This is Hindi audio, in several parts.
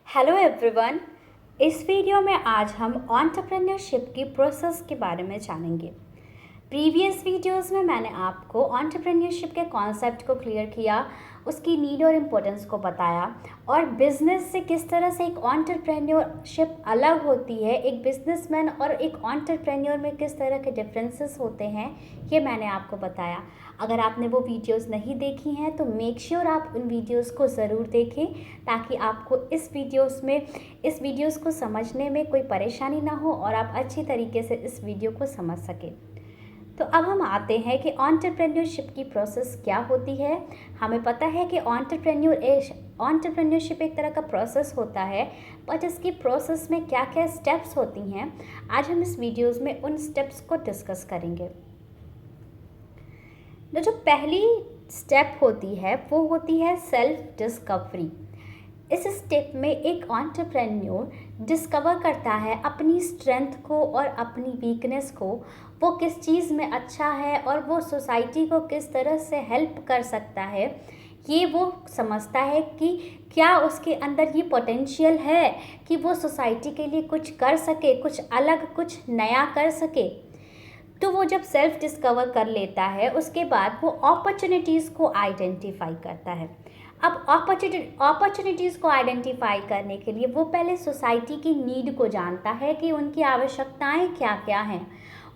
Hello everyone. इस वीडियो में आज हम एंटरप्रेन्योरशिप की प्रोसेस के बारे में जानेंगे। प्रीवियस वीडियोस में मैंने आपको एंटरप्रेन्योरशिप के कॉन्सेप्ट को क्लियर किया, उसकी नीड और इम्पोर्टेंस को बताया और बिजनेस से किस तरह से एक एंटरप्रेन्योरशिप अलग होती है, एक बिजनेसमैन और एक एंटरप्रेन्योर में किस तरह के डिफरेंसेस होते हैं, ये मैंने आपको बताया। अगर आपने वो वीडियोस नहीं देखी हैं तो मेक श्योर आप उन वीडियोस को ज़रूर देखें ताकि आपको इस वीडियोस को समझने में कोई परेशानी ना हो और आप अच्छी तरीके से इस वीडियो को समझ सकें। तो अब हम आते हैं कि एंटरप्रेन्योरशिप की प्रोसेस क्या होती है। हमें पता है कि एंटरप्रेन्योरशिप एक तरह का प्रोसेस होता है, बट इसकी प्रोसेस में क्या क्या स्टेप्स होती हैं, आज हम इस वीडियोस में उन स्टेप्स को डिस्कस करेंगे। जो पहली स्टेप होती है वो होती है सेल्फ डिस्कवरी। इस स्टेप में एक एंटरप्रेन्योर डिस्कवर करता है अपनी स्ट्रेंथ को और अपनी वीकनेस को, वो किस चीज़ में अच्छा है और वो सोसाइटी को किस तरह से हेल्प कर सकता है। ये वो समझता है कि क्या उसके अंदर ये पोटेंशियल है कि वो सोसाइटी के लिए कुछ कर सके, कुछ अलग, कुछ नया कर सके। तो वो जब सेल्फ डिस्कवर कर लेता है उसके बाद वो अपॉर्चुनिटीज़ को आइडेंटिफाई करता है। अब अपॉर्चुनिटीज़ को आइडेंटिफाई करने के लिए वो पहले सोसाइटी की नीड को जानता है कि उनकी आवश्यकताएं क्या क्या हैं,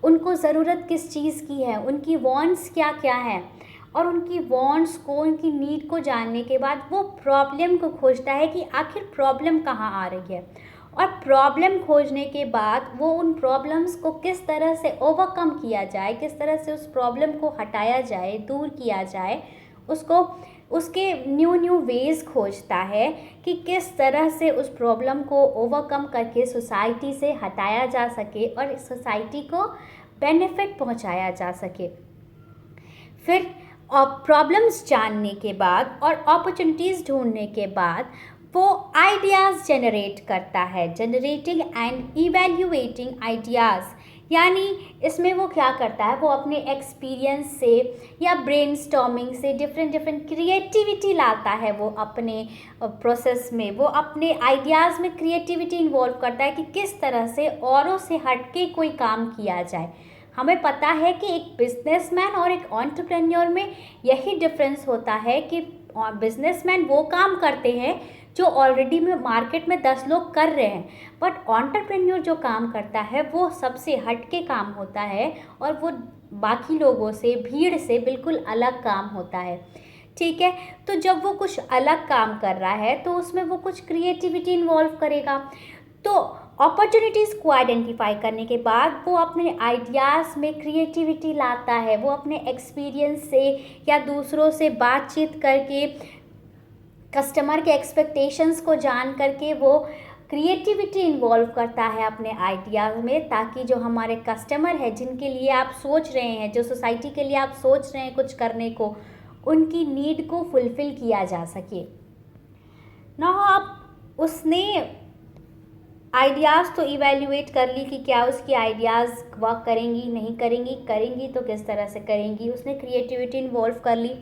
उनको ज़रूरत किस चीज़ की है, उनकी वांट्स क्या क्या हैं, और उनकी वांट्स को, उनकी नीड को जानने के बाद वो प्रॉब्लम को खोजता है कि आखिर प्रॉब्लम कहाँ आ रही है, और प्रॉब्लम खोजने के बाद वो उन प्रॉब्लम्स को किस तरह से ओवरकम किया जाए, किस तरह से उस प्रॉब्लम को हटाया जाए, दूर किया जाए, उसको उसके न्यू वेज़ खोजता है कि किस तरह से उस प्रॉब्लम को ओवरकम करके सोसाइटी से हटाया जा सके और इस सोसाइटी को बेनिफिट पहुंचाया जा सके। फिर प्रॉब्लम्स जानने के बाद और अपॉर्चुनिटीज़ ढूंढने के बाद वो आइडियाज़ जनरेट करता है, जनरेटिंग एंड इवैल्यूएटिंग आइडियाज़। यानी इसमें वो क्या करता है, वो अपने एक्सपीरियंस से या ब्रेनस्टॉर्मिंग से डिफरेंट क्रिएटिविटी लाता है। वो अपने प्रोसेस में वो अपने आइडियाज़ में क्रिएटिविटी इन्वॉल्व करता है कि किस तरह से औरों से हटके कोई काम किया जाए। हमें पता है कि एक बिजनेसमैन और एक एंटरप्रेन्योर में यही डिफरेंस होता है कि बिजनेसमैन वो काम करते हैं जो ऑलरेडी में मार्केट में 10 लोग कर रहे हैं, बट एंटरप्रेन्योर जो काम करता है वो सबसे हट के काम होता है और वो बाकी लोगों से, भीड़ से बिल्कुल अलग काम होता है। ठीक है, तो जब वो कुछ अलग काम कर रहा है तो उसमें वो कुछ क्रिएटिविटी इन्वॉल्व करेगा। तो अपॉर्चुनिटीज़ को आइडेंटिफाई करने के बाद वो अपने आइडियाज़ में क्रिएटिविटी लाता है। वो अपने एक्सपीरियंस से या दूसरों से बातचीत करके, कस्टमर के एक्सपेक्टेशंस को जान करके वो क्रिएटिविटी इन्वॉल्व करता है अपने आइडियाज़ में, ताकि जो हमारे कस्टमर है, जिनके लिए आप सोच रहे हैं, जो सोसाइटी के लिए आप सोच रहे हैं कुछ करने को, उनकी नीड को फुलफ़िल किया जा सके ना। अब उसने आइडियाज़ तो इवैल्यूएट कर ली कि क्या उसकी आइडियाज़ वर्क करेंगी, नहीं करेंगी, करेंगी तो किस तरह से करेंगी, उसने क्रिएटिविटी इन्वॉल्व कर ली।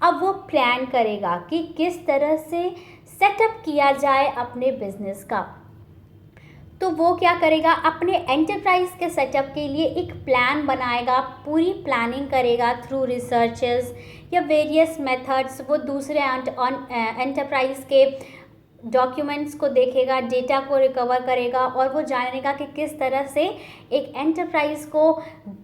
अब वो प्लान करेगा कि किस तरह से सेटअप किया जाए अपने बिजनेस का। तो वो क्या करेगा, अपने एंटरप्राइज के सेटअप के लिए एक प्लान बनाएगा, पूरी प्लानिंग करेगा थ्रू रिसर्चेस या वेरियस मेथड्स। वो दूसरे एंटरप्राइज के डॉक्यूमेंट्स को देखेगा, डेटा को रिकवर करेगा और वो जानेगा कि किस तरह से एक एंटरप्राइज को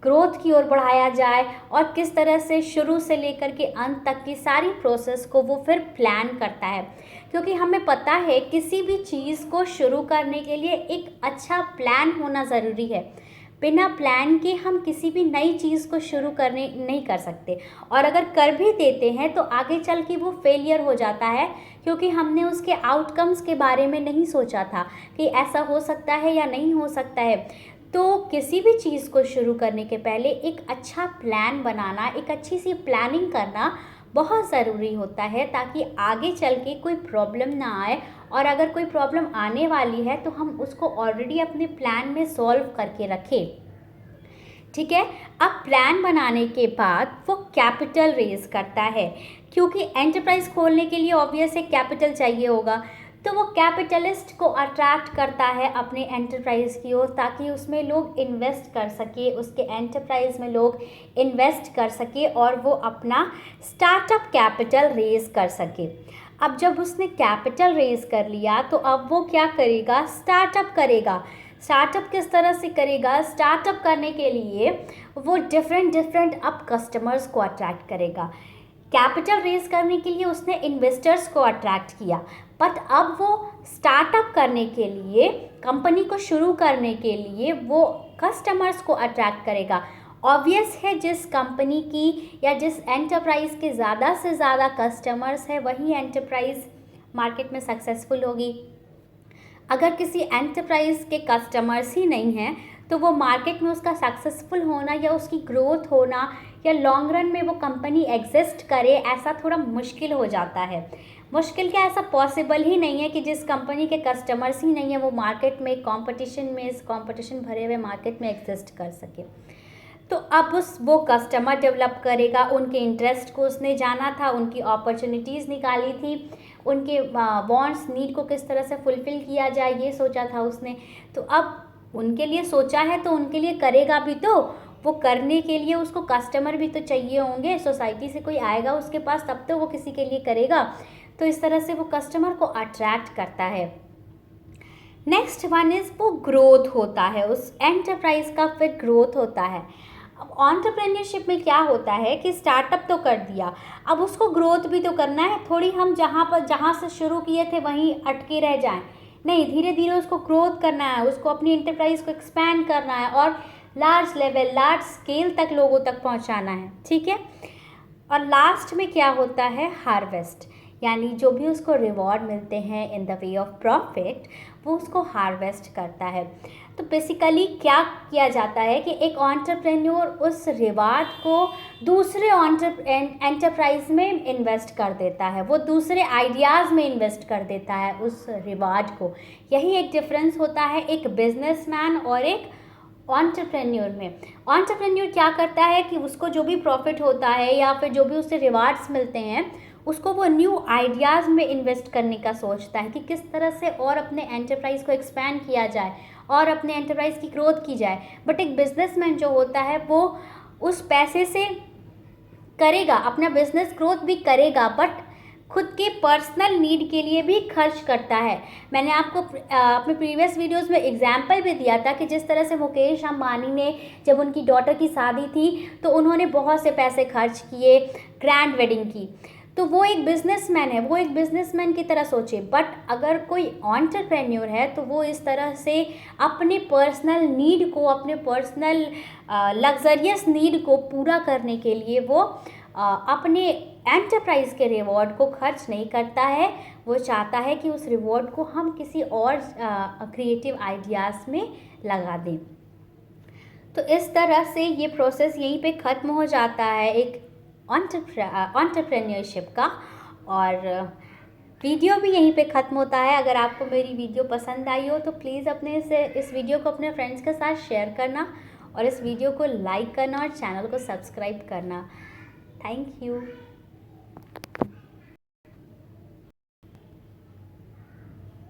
ग्रोथ की ओर बढ़ाया जाए और किस तरह से शुरू से लेकर के अंत तक की सारी प्रोसेस को वो फिर प्लान करता है। क्योंकि हमें पता है किसी भी चीज़ को शुरू करने के लिए एक अच्छा प्लान होना ज़रूरी है। बिना प्लान के हम किसी भी नई चीज़ को शुरू करने नहीं कर सकते, और अगर कर भी देते हैं तो आगे चल के वो फेलियर हो जाता है, क्योंकि हमने उसके आउटकम्स के बारे में नहीं सोचा था कि ऐसा हो सकता है या नहीं हो सकता है। तो किसी भी चीज़ को शुरू करने के पहले एक अच्छा प्लान बनाना, एक अच्छी सी प्लानिंग करना बहुत ज़रूरी होता है, ताकि आगे चल के कोई प्रॉब्लम ना आए, और अगर कोई प्रॉब्लम आने वाली है तो हम उसको ऑलरेडी अपने प्लान में सॉल्व करके रखें। ठीक है, अब प्लान बनाने के बाद वो कैपिटल रेज करता है, क्योंकि एंटरप्राइज खोलने के लिए ऑब्वियस है कैपिटल चाहिए होगा। तो वो कैपिटलिस्ट को अट्रैक्ट करता है अपने एंटरप्राइज़ की ओर, ताकि उसमें लोग इन्वेस्ट कर सके, उसके एंटरप्राइज़ में लोग इन्वेस्ट कर सके और वो अपना स्टार्टअप कैपिटल रेज़ कर सके। अब जब उसने कैपिटल रेज़ कर लिया तो अब वो क्या करेगा, स्टार्टअप करेगा। स्टार्टअप किस तरह से करेगा, स्टार्टअप करने के लिए वो डिफरेंट अब कस्टमर्स को अट्रैक्ट करेगा। कैपिटल रेज करने के लिए उसने इन्वेस्टर्स को अट्रैक्ट किया, बट अब वो स्टार्टअप करने के लिए, कंपनी को शुरू करने के लिए वो कस्टमर्स को अट्रैक्ट करेगा। ऑब्वियस है, जिस कंपनी की या जिस एंटरप्राइज़ के ज़्यादा से ज़्यादा कस्टमर्स है वही एंटरप्राइज़ मार्केट में सक्सेसफुल होगी। अगर किसी एंटरप्राइज़ के कस्टमर्स ही नहीं हैं तो वो मार्केट में उसका सक्सेसफुल होना या उसकी ग्रोथ होना या लॉन्ग रन में वो कंपनी एग्जिस्ट करे, ऐसा थोड़ा मुश्किल हो जाता है। मुश्किल क्या, ऐसा पॉसिबल ही नहीं है कि जिस कंपनी के कस्टमर्स ही नहीं है वो मार्केट में कंपटीशन में, इस कंपटीशन भरे हुए मार्केट में एग्जिस्ट कर सके। तो अब वो कस्टमर डेवलप करेगा, उनके इंटरेस्ट को उसने जाना था, उनकी अपॉर्चुनिटीज़ निकाली थी, उनके वांट्स नीड को किस तरह से फुलफ़िल किया जाए ये सोचा था उसने। तो अब उनके लिए सोचा है तो उनके लिए करेगा भी, तो वो करने के लिए उसको कस्टमर भी तो चाहिए होंगे, सोसाइटी से कोई आएगा उसके पास तब तो वो किसी के लिए करेगा। तो इस तरह से वो कस्टमर को अट्रैक्ट करता है। नेक्स्ट वन इज़ वो ग्रोथ होता है, उस एंटरप्राइज का फिर ग्रोथ होता है। अब एंटरप्रेन्योरशिप में क्या होता है कि स्टार्टअप तो कर दिया, अब उसको ग्रोथ भी तो करना है। थोड़ी हम जहाँ से शुरू किए थे वहीं अटके रह जाएं, नहीं, धीरे धीरे उसको ग्रोथ करना है, उसको अपनी एंटरप्राइज को एक्सपैंड करना है और लार्ज लेवल, लार्ज स्केल तक लोगों तक पहुंचाना है, ठीक है। और लास्ट में क्या होता है, हार्वेस्ट, यानी जो भी उसको रिवॉर्ड मिलते हैं in the way of profit वो उसको हार्वेस्ट करता है। तो बेसिकली क्या किया जाता है कि एक एंटरप्रेन्योर उस रिवार्ड को दूसरे एंटरप्राइज में इन्वेस्ट कर देता है, वो दूसरे आइडियाज़ में इन्वेस्ट कर देता है उस रिवार्ड को। यही एक डिफरेंस होता है एक बिजनेसमैन और एक एंटरप्रेन्योर में। एंटरप्रेन्योर क्या करता है कि उसको जो भी प्रॉफिट होता है या फिर जो भी उससे रिवार्ड्स मिलते हैं उसको वो न्यू आइडियाज़ में इन्वेस्ट करने का सोचता है कि किस तरह से और अपने एंटरप्राइज़ को एक्सपैंड किया जाए और अपने एंटरप्राइज़ की ग्रोथ की जाए। बट एक बिजनेसमैन जो होता है वो उस पैसे से करेगा, अपना बिजनेस ग्रोथ भी करेगा, बट खुद के पर्सनल नीड के लिए भी खर्च करता है। मैंने आपको अपने प्रीवियस वीडियोस में एग्जाम्पल भी दिया था कि जिस तरह से मुकेश अंबानी ने जब उनकी डॉटर की शादी थी तो उन्होंने बहुत से पैसे खर्च किए ग्रैंड वेडिंग की। तो वो एक बिजनेसमैन है, वो एक बिजनेसमैन की तरह सोचे। बट अगर कोई एंटरप्रेन्योर है तो वो इस तरह से अपने पर्सनल नीड को, अपने पर्सनल लग्जरियस नीड को पूरा करने के लिए वो अपने एंटरप्राइज के रिवॉर्ड को खर्च नहीं करता है। वो चाहता है कि उस रिवॉर्ड को हम किसी और क्रिएटिव आइडियाज़ में लगा दें। तो इस तरह से ये प्रोसेस यहीं पे ख़त्म हो जाता है एक एंटरप्रेन्योरशिप का, और वीडियो भी यहीं पे ख़त्म होता है। अगर आपको मेरी वीडियो पसंद आई हो तो प्लीज़ इस वीडियो को अपने फ्रेंड्स के साथ शेयर करना और इस वीडियो को लाइक करना और चैनल को सब्सक्राइब करना। Thank you.